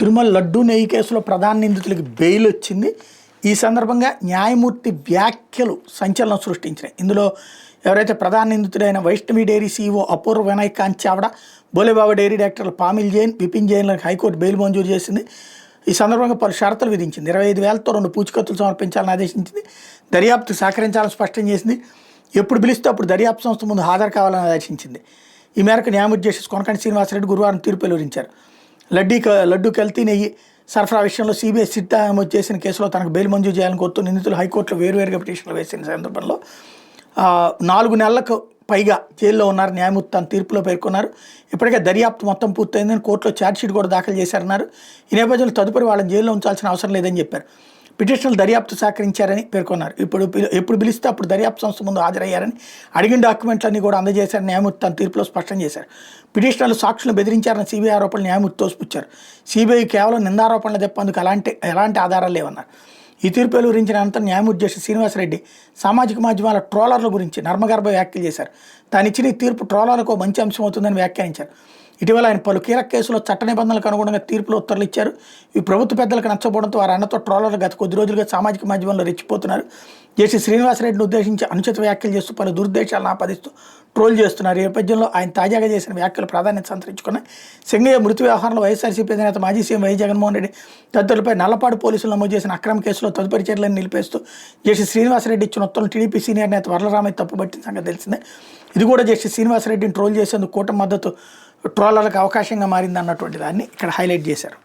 తిరుమల లడ్డూ నెయ్యి కేసులో ప్రధాన నిందితులకి బెయిల్ వచ్చింది. ఈ సందర్భంగా న్యాయమూర్తి వ్యాఖ్యలు సంచలనం సృష్టించినాయి. ఇందులో ఎవరైతే ప్రధాన నిందితుడైన వైష్ణవి డైరీ సీఈఓ అపూర్వ వినయ్ కాంత్ చావడా, బోలేబాబా డైరీ డైరెక్టర్లు పామిల్ జైన్, విపిన్ జైన్లకు హైకోర్టు బెయిల్ మంజూరు చేసింది. ఈ సందర్భంగా పలు షరతులు విధించింది. 25,000తో 2 పూచికత్తులు సమర్పించాలని ఆదేశించింది. దర్యాప్తు సహకరించాలని స్పష్టం చేసింది. ఎప్పుడు పిలిస్తే అప్పుడు దర్యాప్తు సంస్థ ముందు హాజరు కావాలని ఆదేశించింది. ఈ మేరకు న్యాయమూర్తి జస్టిస్ కొనకంటి శ్రీనివాసరెడ్డి గురువారం తీర్పు వెలువరించారు. లడ్డూ కల్తీ నెయ్యి సరఫరా విషయంలో సిబిఐ సిట్ నమోదు చేసిన కేసులో తనకు బెయిల్ మంజూరు చేయాలని కోరుతూ నిందితులు హైకోర్టులో వేరువేరుగా పిటిషన్లు వేసిన సందర్భంలో 4 నెలలకు పైగా జైల్లో ఉన్నారు. న్యాయమూర్తి తన తీర్పులో పేర్కొన్నారు. ఇప్పటికే దర్యాప్తు మొత్తం పూర్తయిందని కోర్టులో ఛార్జ్షీట్ కూడా దాఖలు చేశారన్నారు. ఈ నేపథ్యంలో తదుపరి వాళ్ళని జైల్లో ఉంచాల్సిన అవసరం లేదని చెప్పారు. పిటిషనర్లు దర్యాప్తు సహకరించారని పేర్కొన్నారు. ఎప్పుడు పిలిస్తే అప్పుడు దర్యాప్తు సంస్థ ముందు హాజరయ్యారని, అడిగిన డాక్యుమెంట్లన్నీ కూడా అందజేశారని న్యాయమూర్తి తన తీర్పులో స్పష్టం చేశారు. పిటిషనర్లు సాక్షులను బెదిరించారని సిబిఐ ఆరోపణలు న్యాయమూర్తి తోసిపుచ్చారు. సిబిఐ కేవలం నిందారోపణలు తెప్పందుకు ఎలాంటి ఆధారాలు లేవన్నారు. ఈ తీర్పు వెలువరించిన అనంతరం న్యాయమూర్తి జస్టిస్ శ్రీనివాసరెడ్డి సామాజిక మాధ్యమాల ట్రోలర్ల గురించి నర్మగర్భ వ్యాఖ్యలు చేశారు. తాను ఇచ్చిన ఈ తీర్పు ట్రోలర్లకు మంచి అంశం అవుతుందని వ్యాఖ్యానించారు. ఇటీవల ఆయన పలు కీలక కేసులో చట్ట నిబంధనలకు అనుగుణంగా తీర్పులో ఉత్తర్వులు ఇచ్చారు. ఈ ప్రభుత్వ పెద్దలకు నచ్చకపోవడంతో వారి అన్నతో ట్రోలర్లు గత కొద్ది రోజులుగా సామాజిక మాధ్యమంలో రెచ్చిపోతున్నారు. జస్టిస్ శ్రీనివాసరెడ్డిని ఉద్దేశించి అనుచిత వ్యాఖ్యలు చేస్తూ పలు దురుద్దేశాలను ఆపాదిస్తూ ట్రోల్ చేస్తున్నారు. ఈ నేపథ్యంలో ఆయన తాజాగా చేసిన వ్యాఖ్యలు ప్రాధాన్యత సంతరించుకున్నాయి. సింగయ్య మృతి వ్యవహారంలో వైఎస్ఆర్సీపీ అధినేత మాజీ సీఎం వైఎస్ జగన్మోహన్ రెడ్డి తదితరులపై నల్లపాడు పోలీసులు నమోదు చేసిన అక్రమ కేసులో తదుపరి చర్యలను నిలిపేస్తూ జస్టిస్ శ్రీనివాసరెడ్డి ఇచ్చిన ఉత్తర్వులు టీడీపీ సీనియర్ నేత వరలరామయ్య తప్పుబట్టిన సంగతి తెలిసిందే. ఇది కూడా జస్టిస్ శ్రీనివాసరెడ్డిని ట్రోల్ చేసేందుకు కూటమి మద్దతు ట్రోలర్లకు అవకాశంగా మారింది అన్నటువంటి దాన్ని ఇక్కడ హైలైట్ చేశారు.